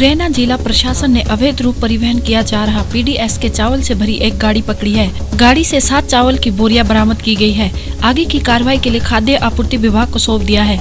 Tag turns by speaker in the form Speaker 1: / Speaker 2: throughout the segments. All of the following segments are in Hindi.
Speaker 1: मुरैना जिला प्रशासन ने अवैध रूप परिवहन किया जा रहा पीडीएस के चावल से भरी एक गाड़ी पकड़ी है। गाड़ी से 7 चावल की बोरियां बरामद की गई है। आगे की कार्रवाई के लिए खाद्य आपूर्ति विभाग को सौंप दिया है।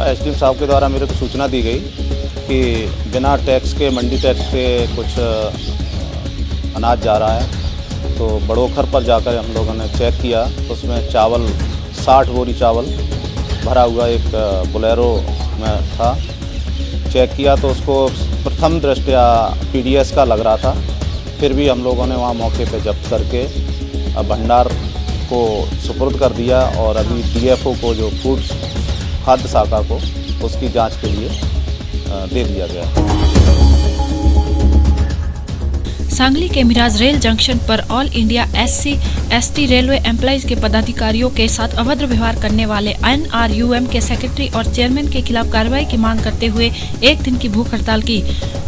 Speaker 2: एसडीएम साहब के द्वारा मेरे को सूचना दी गई कि बिना टैक्स के, मंडी टैक्स के कुछ अनाज जा रहा है। तो बड़ोखर पर जाकर हम लोगों ने चेक किया तो उसमें चावल 60 बोरी चावल भरा हुआ एक बोलेरो में था। चेक किया तो उसको प्रथम दृष्टया पीडीएस का लग रहा था। फिर भी हम लोगों ने वहाँ मौके पर जब्त करके भंडार को सुपुर्द कर दिया और अभी डीएफओ को, जो फूड खाद्य शाखा को, उसकी जांच के लिए दे दिया गया।
Speaker 1: सांगली के मिराज रेल जंक्शन पर all India SC/ST railway employees के पदाधिकारियों के साथ अभद्र व्यवहार करने वाले NRUM के सेक्रेटरी और चेयरमैन के खिलाफ कार्रवाई की मांग करते हुए 1 दिन की भूख हड़ताल की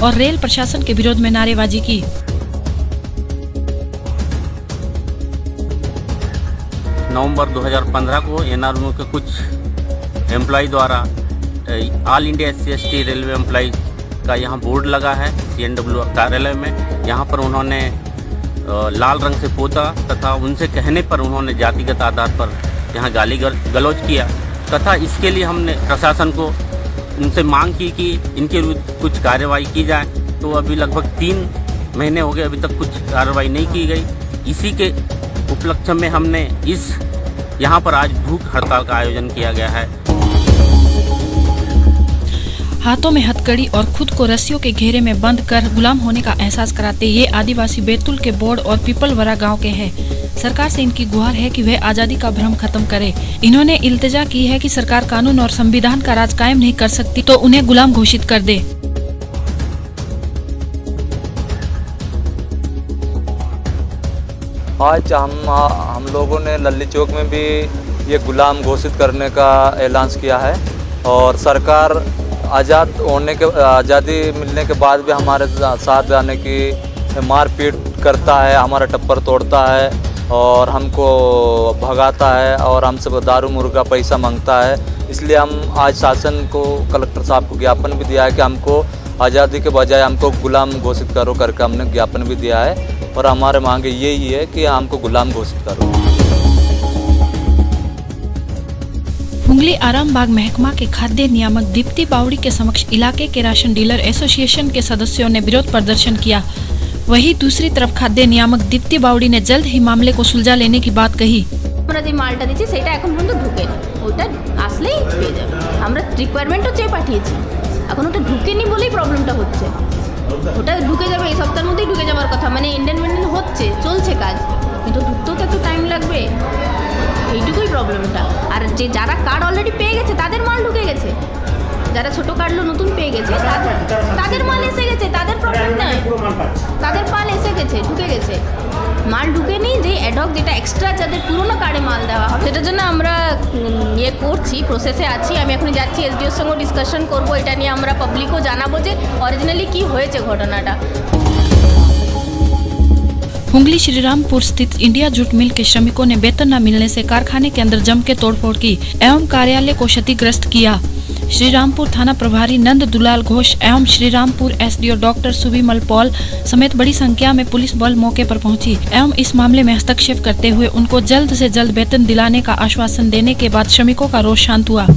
Speaker 1: और रेल प्रशासन के विरोध में नारेबाजी की।
Speaker 3: नवंबर 2015 को NRUM के कुछ एम्प्लॉय द्वारा all India SC/ST railway employ का यहाँ बोर्ड लगा है CNW कार्यालय में। यहाँ पर उन्होंने लाल रंग से पोता तथा उनसे कहने पर उन्होंने जातिगत आधार पर यहाँ गाली गलौज किया तथा इसके लिए हमने प्रशासन को उनसे मांग की कि इनके विरुद्ध कुछ कार्रवाई की जाए। तो अभी लगभग 3 महीने हो गए, अभी तक कुछ कार्रवाई नहीं की गई। इसी के उपलक्ष्य में हमने यहाँ पर आज भूख हड़ताल का आयोजन किया गया है।
Speaker 1: हाथों में हथकड़ी और खुद को रस्सियों के घेरे में बंद कर गुलाम होने का एहसास कराते ये आदिवासी बैतूल के बोर्ड और पीपलवरा गांव के हैं। सरकार से इनकी गुहार है कि वह आजादी का भ्रम खत्म करे। इन्होंने इल्तिजा की है कि सरकार कानून और संविधान का राज कायम नहीं कर सकती तो उन्हें गुलाम घोषित कर दे।
Speaker 4: आज हम लोगों ने लल्ली चौक में भी ये गुलाम घोषित करने का ऐलान किया है और सरकार आज़ादी मिलने के बाद भी हमारे साथ जाने की मारपीट करता है, हमारा टप्पर तोड़ता है और हमको भगाता है और हमसे दारू मुर्गा पैसा मांगता है। इसलिए हम आज शासन को, कलेक्टर साहब को ज्ञापन भी दिया है कि हमको आज़ादी के बजाय हमको गुलाम घोषित करो करके हमने ज्ञापन भी दिया है और हमारे मांगे यही है कि हमको गुलाम घोषित करो।
Speaker 1: हुंगली आरामबाग महकमा के खाद्य नियामक दीप्ति बावड़ी के समक्ष इलाके के राशन डीलर एसोसिएशन के सदस्यों ने विरोध प्रदर्शन किया। वहीं दूसरी तरफ खाद्य नियामक दीप्ति बावड़ी ने जल्द ही मामले को सुलझा लेने की बात कही।
Speaker 5: আমরা যে মালটা দিচ্ছি সেটা এখন পর্যন্ত ঢুকে ওটা আসলেই পেয়ে যাবে। আমরা রিকোয়ারমেন্টও চেয়ে পাঠিয়েছি, এখন ওটা ঢুকেনি বলেই প্রবলেমটা হচ্ছে। ওটা ঢুকে যাবে এই সপ্তাহের মধ্যেই ঢুকে যাওয়ার কথা, মানে ইন্ডিয়ান মেন্টেন হচ্ছে, চলছে কাজ, কিন্তু ঢুকতেও তো একটু টাইম লাগবে, এইটুকুই প্রবলেমটা। আর যে যারা কার্ড অলরেডি পেয়ে গেছে তাদের মাল ঢুকে গেছে, যারা ছোটো কার্ডলো নতুন পেয়ে গেছে তাদের মাল এসে গেছে, তাদের প্রবলেম নয়, তাদের মাল এসে গেছে, ঢুকে গেছে। মাল ঢুকে নেই যে অ্যাডহক যেটা এক্সট্রা যাদের পুরোনো কার্ডে মাল দেওয়া হবে সেটার জন্য আমরা ইয়ে করছি, প্রসেসে আছি। আমি এখন যাচ্ছি এসডিওর সঙ্গে ডিসকাশন করব, এটা নিয়ে আমরা পাবলিকও জানাবো যে অরিজিনালি কি হয়েছে ঘটনাটা।
Speaker 1: हुंगली श्रीरामपुर स्थित इंडिया जूट मिल के श्रमिकों ने वेतन न मिलने से कारखाने के अंदर जम के तोड़फोड़ की एवं कार्यालय को क्षतिग्रस्त किया। श्रीरामपुर थाना प्रभारी नंद दुलाल घोष एवं श्रीरामपुर SDO डॉक्टर सुविमल पॉल समेत बड़ी संख्या में पुलिस बल मौके पर पहुंची एवं इस मामले में हस्तक्षेप करते हुए उनको जल्द से जल्द वेतन दिलाने का आश्वासन देने के बाद श्रमिकों का रोष शांत हुआ।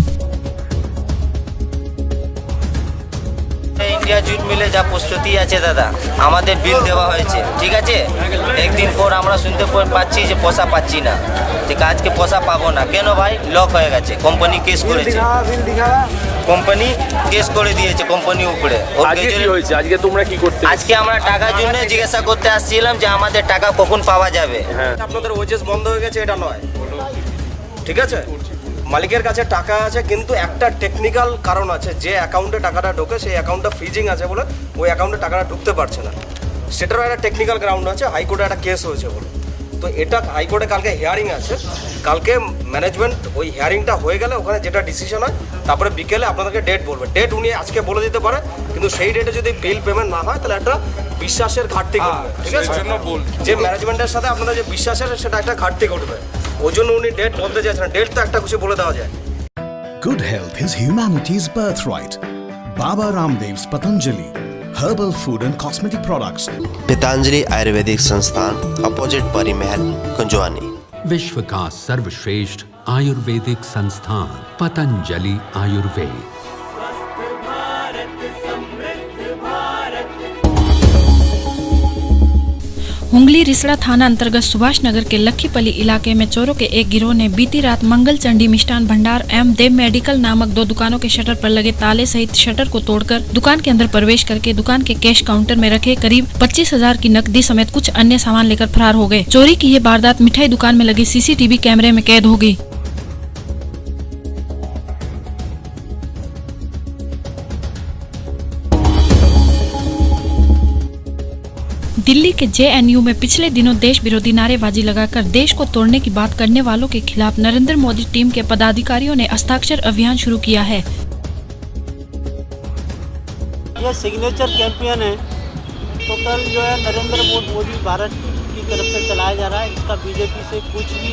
Speaker 6: इंडिया जूट मिले जा प्रस्तुति আছে দাদা, আমাদের বিল দেওয়া হয়েছে, ঠিক আছে। একদিন পর আমরা শুনতে পাচ্ছি যে পয়সা পাচ্ছি না, ঠিক আজকে পয়সা পাবো না। কেন ভাই? লক হয়ে গেছে, কোম্পানি কেস করেছে, কোম্পানি কেস করে দিয়েছে কোম্পানির উপরে।
Speaker 7: আজকে কি হয়েছে? আজকে তোমরা কি করতে?
Speaker 6: আজকে আমরা টাকার জন্য জিজ্ঞাসা করতে আসছিলাম যে আমাদের টাকা কখন পাওয়া যাবে।
Speaker 8: আপনাদের ওজেস বন্ধ হয়ে গেছে এটা নয়, ঠিক আছে। মালিকের কাছে টাকা আছে কিন্তু একটা টেকনিক্যাল কারণ আছে, যে অ্যাকাউন্টে টাকাটা ঢোকে সেই অ্যাকাউন্টটা ফ্রিজিং আছে বলে ওই অ্যাকাউন্টে টাকাটা ঢুকতে পারছে না, সেটারও একটা টেকনিক্যাল গ্রাউন্ড আছে। হাইকোর্টে একটা কেস হয়েছে বলে, তো এটা হাইকোর্টে কালকে হিয়ারিং আছে। কালকে ম্যানেজমেন্ট ওই হিয়ারিংটা হয়ে গেলে ওখানে যেটা ডিসিশন হয় তারপরে বিকেলে আপনাদেরকে ডেট বলবে। ডেট উনি আজকে বলে দিতে পারে, কিন্তু সেই ডেটে যদি বিল পেমেন্ট না হয় তাহলে একটা বিশ্বাসের ঘাটতি ঘটবে, ঠিক আছে। যে ম্যানেজমেন্টের সাথে আপনাদের যে বিশ্বাসের সেটা একটা ঘাটতি ঘটবে, ওই জন্য উনি ডেট বলতে চাইছেন। ডেট তো একটা খুশি বলে দেওয়া যায়।
Speaker 9: Good health is humanity's birthright. Baba Ramdev's Patanjali Herbal Food and Cosmetic Products.
Speaker 10: Patanjali Ayurvedic संस्थान अपोजिट परी महल कुंजवानी।
Speaker 11: विश्व का सर्वश्रेष्ठ आयुर्वेदिक संस्थान पतंजलि आयुर्वेद।
Speaker 1: हुंगली रिसड़ा थाना अंतर्गत सुभाष नगर के लक्कीपली इलाके में चोरों के एक गिरोह ने बीती रात मंगल चंडी मिष्ठान भंडार एवं देव मेडिकल नामक 2 दुकानों के शटर पर लगे ताले सहित शटर को तोड़कर दुकान के अंदर प्रवेश करके दुकान के कैश काउंटर में रखे करीब 25,000 की नकदी समेत कुछ अन्य सामान लेकर फरार हो गए। चोरी की ये वारदात मिठाई दुकान में लगे सीसीटीवी कैमरे में कैद हो गई। दिल्ली के JNU में पिछले दिनों देश विरोधी नारेबाजी लगाकर देश को तोड़ने की बात करने वालों के खिलाफ नरेंद्र मोदी टीम के पदाधिकारियों ने हस्ताक्षर अभियान शुरू किया है।
Speaker 12: यह सिग्नेचर कैंपेन है, टोटल जो है नरेंद्र मोदी भारत की तरफ से चलाया जा रहा है। इसका बीजेपी से कुछ भी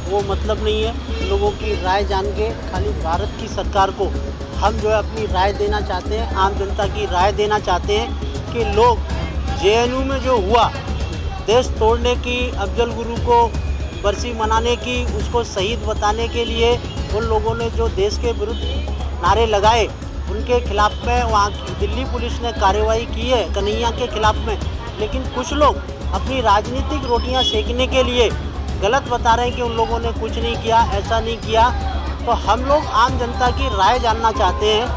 Speaker 12: वो मतलब नहीं है। लोगों की राय जान के खाली भारत की सरकार को हम जो है अपनी राय देना चाहते हैं, आम जनता की राय देना चाहते हैं कि लोग JNU में जो हुआ देश तोड़ने की, अफजल गुरु को बरसी मनाने की, उसको शहीद बताने के लिए उन लोगों ने जो देश के विरुद्ध नारे लगाए उनके खिलाफ में वहाँ की दिल्ली पुलिस ने कार्रवाई की है कन्हैया के खिलाफ में। लेकिन कुछ लोग अपनी राजनीतिक रोटियां सेकने के लिए गलत बता रहे हैं कि उन लोगों ने कुछ नहीं किया, ऐसा नहीं किया। तो हम लोग आम जनता की राय जानना चाहते हैं।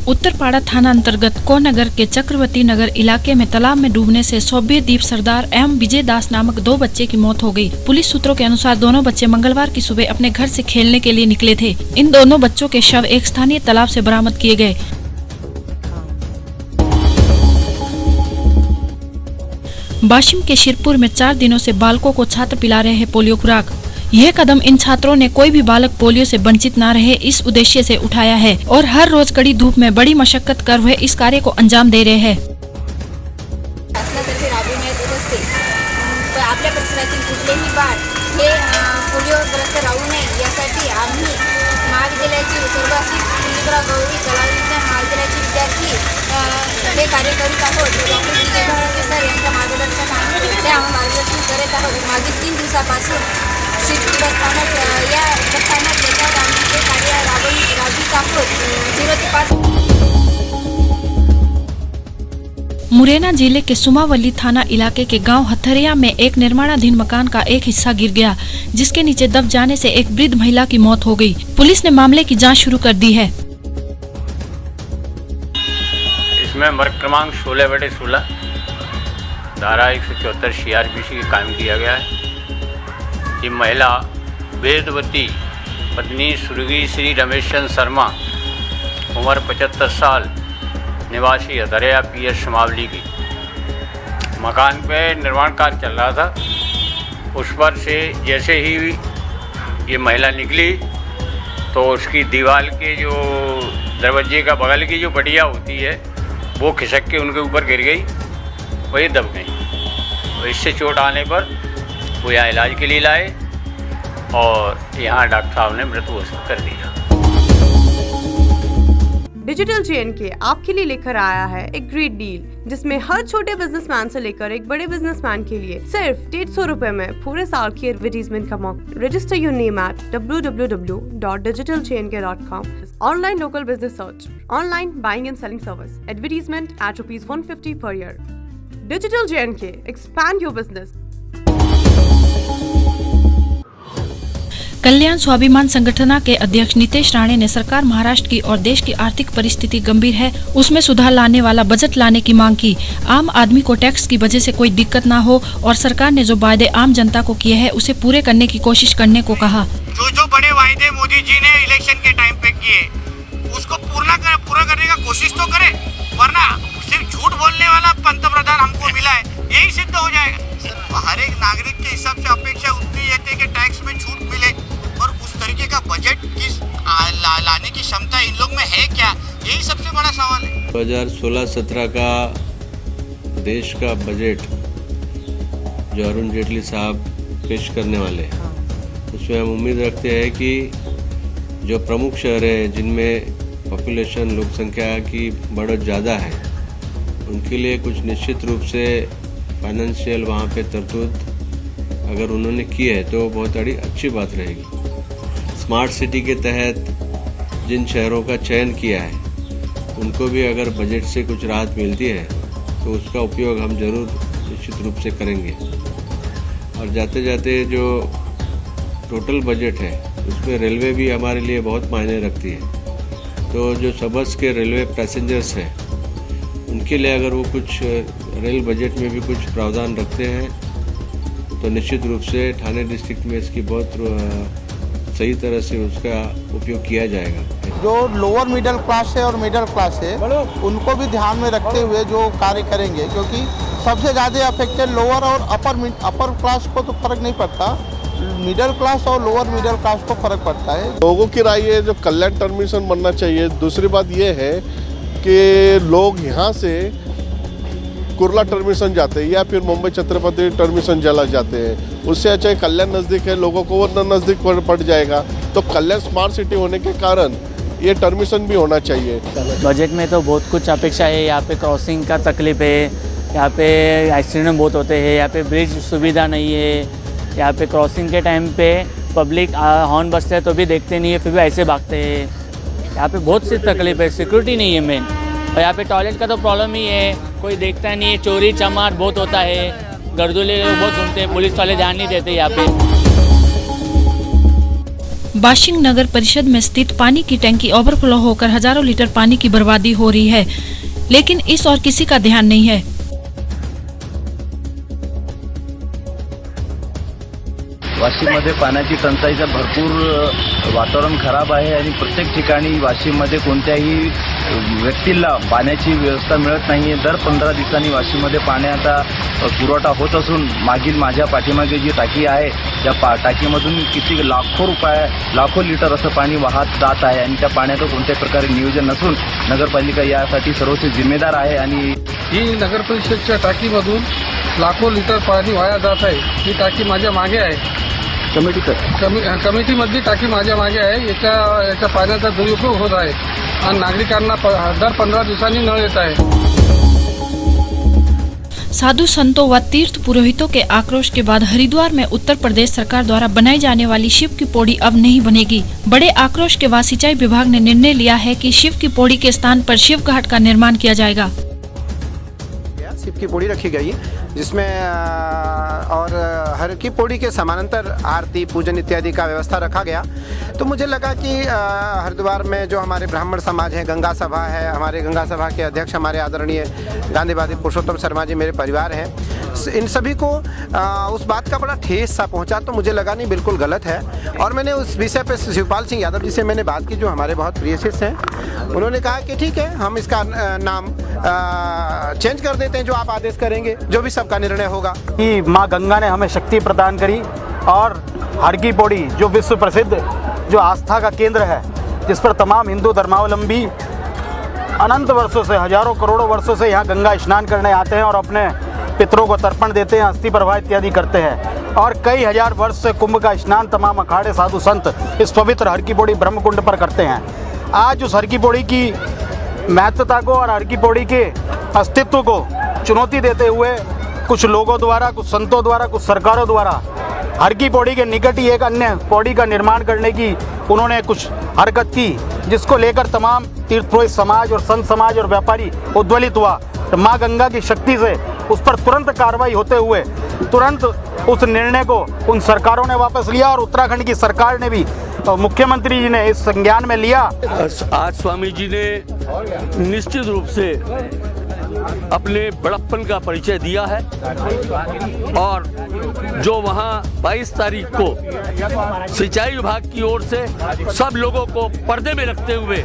Speaker 1: उत्तरपाड़ा थाना अंतर्गत कोनगर के चक्रवर्ती नगर इलाके में तालाब में डूबने से सौम्यदीप सरदार एवं विजय दास नामक 2 बच्चे की मौत हो गई। पुलिस सूत्रों के अनुसार दोनों बच्चे मंगलवार की सुबह अपने घर से खेलने के लिए निकले थे। इन दोनों बच्चों के शव एक स्थानीय तालाब से बरामद किए गए। वाशिम के शिरपुर में 4 दिनों से बालकों को छात्र पिला रहे हैं पोलियो खुराक। यह कदम इन छात्रों ने कोई भी बालक पोलियो से वंचित न रहे इस उद्देश्य से उठाया है और हर रोज कड़ी धूप में बड़ी मशक्कत कर वह इस कार्य को अंजाम दे रहे हैं।
Speaker 13: शासनातर्फे राबविण्यात येत असते। आपल्या परिसरातील कुठलेही बाळ हे पोलिओग्रस्त राहू नये यासाठी आम्ही महाविद्यालयाची सर्वांशी पुलिसरा गौरी कलाविज्ञान महाविद्यालयाचे विद्यार्थी हे कार्य करीत आहोत। डॉक्टर जी के सर यांच्या मार्गदर्शनाने ते आम्ही मार्गदर्शन करत आहोत। मागील 3 दिवसापासून शिरपूर बसस्थानक या बसस्थानक त्याच्यावर आम्ही ते कार्य राबवित आहोत। 0 ते 5
Speaker 1: मुरैना जिले के सुमावली थाना इलाके के गांव हथरिया में एक निर्माणाधीन मकान का एक हिस्सा गिर गया, जिसके नीचे दब जाने से एक वृद्ध महिला की मौत हो गई। पुलिस ने मामले की जांच शुरू कर दी है।
Speaker 3: इसमें मर्ग क्रमांक 16/16 धारा 174 CRPC के कायम किया गया है। ये महिला वेदवती पत्नी स्वर्गीय श्री रमेश चंद्र शर्मा उम्र 75 साल निवासी हथरिया PS समावली की मकान पे निर्माण कार्य चल रहा था। उस पर से जैसे ही ये महिला निकली तो उसकी दीवार के जो दरवाजे का बगल की जो पटिया होती है वो खिसक के उनके ऊपर गिर गई, वही दब गई। और इससे चोट आने पर वो यहाँ इलाज के लिए लाए और यहाँ डॉक्टर साहब ने मृत्यु घोषित कर दिया।
Speaker 14: डिजिटल JNK आपके लिए लेकर आया है एक ग्रेट डील, जिसमें हर छोटे बिजनेसमैन से लेकर एक बड़े बिजनेसमैन के लिए सिर्फ 150 रुपए में पूरे साल की एडवर्टीजमेंट का मौका। Register your name at www.digitaljnk.com। Online local business search, online buying and selling service, advertisement at ₹150 per year। Digital JNK, expand your business.
Speaker 1: कल्याण स्वाभिमान संगठन के अध्यक्ष नितेश राणे ने सरकार महाराष्ट्र की और देश की आर्थिक परिस्थिति गंभीर है, उसमें सुधार लाने वाला बजट लाने की मांग की। आम आदमी को टैक्स की वजह से कोई दिक्कत ना हो और सरकार ने जो वायदे आम जनता को किए हैं उसे पूरे करने की कोशिश करने को कहा।
Speaker 15: जो बड़े वायदे मोदी जी ने इलेक्शन के टाइम पे किए उसको पूरा करने का कोशिश तो करे, वरना सिर्फ झूठ बोलने वाला पंतप्रधान हमको मिला है यही सिद्ध हो जाएगा। हर एक नागरिक के हिसाब से अपेक्षा उतनी रहती है कि टैक्स में छूट मिले और उस तरीके का बजट लाने की क्षमता इन लोग में है क्या, यही सबसे बड़ा सवाल है।
Speaker 16: 2016-17 का देश का बजट जो अरुण जेटली साहब पेश करने वाले हैं इसमें हम उम्मीद रखते हैं कि जो प्रमुख शहर हैं जिनमें पॉपुलेशन लोक संख्या की बढ़त ज़्यादा है, उनके लिए कुछ निश्चित रूप से फाइनेंशियल वहाँ पे तरतूद अगर उन्होंने की है तो बहुत अच्छी बात रहेगी। स्मार्ट सिटी के तहत जिन शहरों का चयन किया है उनको भी अगर बजट से कुछ राहत मिलती है तो उसका उपयोग हम जरूर निश्चित रूप से करेंगे। और जाते जाते जो टोटल बजट है उसमें रेलवे भी हमारे लिए बहुत मायने रखती है। तो जो सबस के रेलवे पैसेंजर्स हैं उनके लिए अगर वो कुछ रेल बजट में भी कुछ प्रावधान रखते हैं तो निश्चित रूप से ठाणे डिस्ट्रिक्ट में इसकी बहुत सही तरह से उसका उपयोग किया जाएगा।
Speaker 17: जो लोअर मिडिल क्लास है और मिडिल क्लास है उनको भी ध्यान में रखते हुए जो कार्य करेंगे, क्योंकि सबसे ज़्यादा अफेक्टेड लोअर और अपर क्लास को तो फर्क नहीं पड़ता, मिडिल क्लास और लोअर मिडिल क्लास को फर्क पड़ता है।
Speaker 18: लोगों की राय है जो कल्याण टर्मिनेशन बनना चाहिए। दूसरी बात ये है कि लोग यहाँ से कुर्ला टर्मिनेशन जाते हैं या फिर मुंबई छत्रपति टर्मिनेशन चला जाते हैं, उससे अच्छा कल्याण नज़दीक है, लोगों को वो नज़दीक पड़ जाएगा। तो कल्याण स्मार्ट सिटी होने के कारण ये टर्मिनेशन भी होना चाहिए।
Speaker 19: बजट में तो बहुत कुछ अपेक्षा है। यहाँ पे क्रॉसिंग का तकलीफ है, यहाँ पे एक्सीडेंट बहुत होते हैं, यहाँ पे ब्रिज सुविधा नहीं है, यहाँ पे क्रॉसिंग के टाइम पे पब्लिक हॉर्न बजते हैं तो भी देखते नहीं है, फिर भी ऐसे भागते हैं। यहाँ पे बहुत सी तकलीफ है, सिक्योरिटी नहीं है मेन, और यहाँ पे टॉयलेट का तो प्रॉब्लम ही है, कोई देखता नहीं है, चोरी चमार बहुत होता है, गर्दुले लोग बहुत घूमते हैं, पुलिस वाले ध्यान नहीं देते यहाँ पे।
Speaker 1: बाशिंग नगर परिषद में स्थित पानी की टैंकी ओवरफ्लो होकर हजारों लीटर पानी की बर्बादी हो रही है, लेकिन इस और किसी का ध्यान नहीं है।
Speaker 20: वाशिममध्ये पाण्याची टंचाईचा भरपूर वातावरण खराब आहे आणि प्रत्येक ठिकाणी वाशिममध्ये कोणत्याही व्यक्तीला पाण्याची व्यवस्था मिळत नाही आहे। दर 15 दिवसांनी वाशिममध्ये पाण्याचा पुरवठा होत असून मागील माझ्या पाठीमागे जी टाकी आहे त्या टाकीमधून किती लाखो लिटर असं पाणी वाहत जात आहे आणि त्या पाण्याचं कोणत्याही प्रकारे नियोजन नसून नगरपालिका यासाठी सर्वस्वी जिम्मेदार आहे। आणि
Speaker 21: ही नगर परिषदच्या टाकीमधून लाखो लिटर पाणी वाया जात आहे। ही टाकी माझ्या मागे आहे, कमिटीमधली टाकी माझ्या मागे आहे। याच्या पाण्याचा दुरुपयोग होत आहे आणि नागरिकांना दर 15 दिवसांनी नळ येत आहे।
Speaker 1: साधु संतों व तीर्थ पुरोहितों के आक्रोश के बाद हरिद्वार में उत्तर प्रदेश सरकार द्वारा बनाई जाने वाली शिव की पौड़ी अब नहीं बनेगी। बड़े आक्रोश के बाद सिंचाई विभाग ने निर्णय लिया है कि शिव की पौड़ी के स्थान पर शिव घाट का निर्माण किया जाएगा।
Speaker 22: शिव की पौड़ी रखी गई जिसमें और हर की पौड़ी के समानांतर आरती पूजन इत्यादि का व्यवस्था रखा गया। तो मुझे लगा कि हरिद्वार में जो हमारे ब्राह्मण समाज है, गंगा सभा है, हमारे गंगा सभा के अध्यक्ष हमारे आदरणीय गांधीवादी पुरुषोत्तम शर्मा जी मेरे परिवार हैं, इन सभी को उस बात का बड़ा ठेस सा पहुंचा। तो मुझे लगा नहीं, बिल्कुल गलत है। और मैंने उस विषय पे शिवपाल सिंह यादव जी से मैंने बात की, जो हमारे बहुत प्रिय शिष्य हैं। उन्होंने कहा कि ठीक है, हम इसका नाम चेंज कर देते हैं, जो आप आदेश करेंगे, जो भी सबका निर्णय होगा।
Speaker 23: कि माँ गंगा ने हमें शक्ति प्रदान करी और हर की पौड़ी जो विश्व प्रसिद्ध जो आस्था का केंद्र है, जिस पर तमाम हिंदू धर्मावलंबी अनंत वर्षों से, हजारों करोड़ों वर्षों से यहाँ गंगा स्नान करने आते हैं और अपने पितरों को तर्पण देते हैं, अस्थि प्रवाह इत्यादि करते हैं। और कई हजार वर्ष से कुंभ का स्नान तमाम अखाड़े साधु संत इस पवित्र हर की पौड़ी ब्रह्मकुंड पर करते हैं। आज उस हर की पौड़ी की महत्वता को और हर की पौड़ी के अस्तित्व को चुनौती देते हुए कुछ लोगों द्वारा, कुछ संतों द्वारा, कुछ सरकारों द्वारा हर की पौड़ी के निकट ही एक अन्य पौड़ी का निर्माण करने की उन्होंने कुछ हरकत की, जिसको लेकर तमाम तीर्थ पुरोहित समाज और संत समाज और व्यापारी उद्वेलित हुआ। तो माँ गंगा की शक्ति से उस पर तुरंत कार्रवाई होते हुए तुरंत उस निर्णय को उन सरकारों ने वापस लिया और उत्तराखंड की सरकार ने भी, मुख्यमंत्री जी ने इस संज्ञान में लिया।
Speaker 24: आज स्वामी जी ने निश्चित रूप से अपने बड़प्पन का परिचय दिया है और जो वहाँ 22 तारीख को सिंचाई विभाग की ओर से सब लोगों को पर्दे में रखते हुए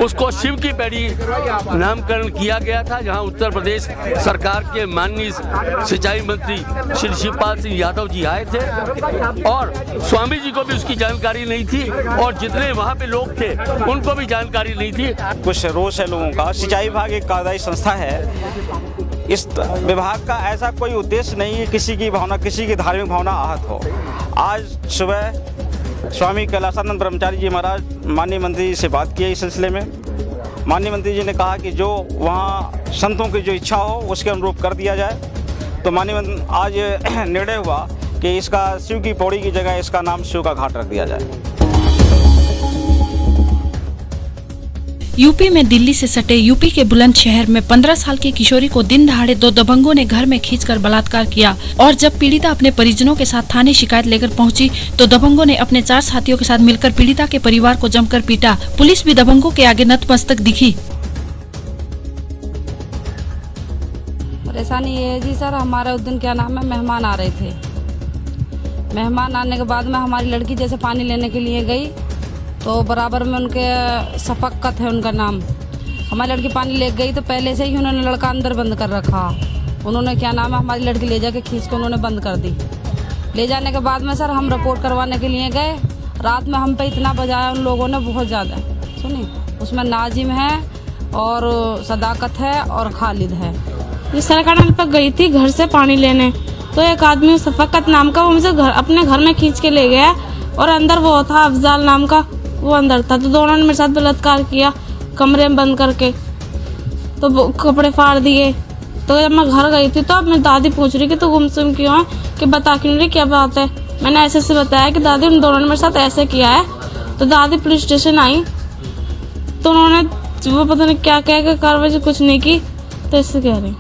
Speaker 24: उसको शिव की पैड़ी नामकरण किया गया था, जहाँ उत्तर प्रदेश सरकार के माननीय सिंचाई मंत्री श्री शिवपाल सिंह यादव जी आए थे और स्वामी जी को भी उसकी जानकारी नहीं थी और जितने वहाँ पे लोग थे उनको भी जानकारी नहीं थी।
Speaker 25: कुछ रोष है लोगों का। सिंचाई विभाग एक कार्यदायी संस्था है
Speaker 2: इस विभाग का ऐसा कोई उद्देश्य नहीं है किसी की भावना, किसी की धार्मिक भावना आहत हो। आज सुबह स्वामी कैलाशानंद ब्रह्मचारी जी महाराज माननीय मंत्री जी से बात की है इस सिलसिले में। माननीय मंत्री जी ने कहा कि जो वहाँ संतों की जो इच्छा हो उसके अनुरूप कर दिया जाए। तो माननीय आज निर्णय हुआ कि इसका शिव की पौड़ी की जगह इसका नाम शिव का घाट रख दिया जाए।
Speaker 1: यूपी में दिल्ली से सटे यूपी के बुलंदशहर में 15 साल की किशोरी को दिन दहाड़े 2 दबंगों ने घर में खींचकर बलात्कार किया और जब पीड़िता अपने परिजनों के साथ थाने शिकायत लेकर पहुंची तो दबंगों ने अपने 4 साथियों के साथ मिलकर पीड़िता के परिवार को जमकर पीटा। पुलिस भी दबंगों के आगे नतमस्तक दिखी।
Speaker 4: परेशानी ये है जी सर, हमारे उस दिन क्या नाम है मेहमान आ रहे थे। मेहमान आने के बाद में हमारी लड़की जैसे पानी लेने के लिए गई तो बराबर में उनके शफकत है उनका नाम, हमारी लड़की पानी ले गई तो पहले से ही उन्होंने लड़का अंदर बंद कर रखा। उन्होंने क्या नाम है हमारी लड़की ले जाके खींच के उन्होंने बंद कर दी। ले जाने के बाद में सर हम रिपोर्ट करवाने के लिए गए। रात में हम पे इतना बजाया उन लोगों ने बहुत ज़्यादा। सुनिए, उसमें नाजिम है और सदाकत है और खालिद है।
Speaker 5: जिस सरकार पर गई थी घर से पानी लेने तो एक आदमी शफकत नाम का वो मुझे अपने घर में खींच के ले गया और अंदर वो था अफजाल नाम का, वो अंदर था। तो दोनों ने मेरे साथ बलात्कार किया कमरे में बंद करके, तो कपड़े फाड़ दिए। तो जब मैं घर गई थी तो अब मेरी दादी पूछ रही कि तू गुमसुम क्यों है, कि बता क्यों रही क्या बात है। मैंने ऐसे बताया कि दादी उन दोनों ने मेरे साथ ऐसे किया है। तो दादी पुलिस स्टेशन आई तो उन्होंने वो पता नहीं क्या कह के कार्रवाई कुछ नहीं की, तो इससे कह रही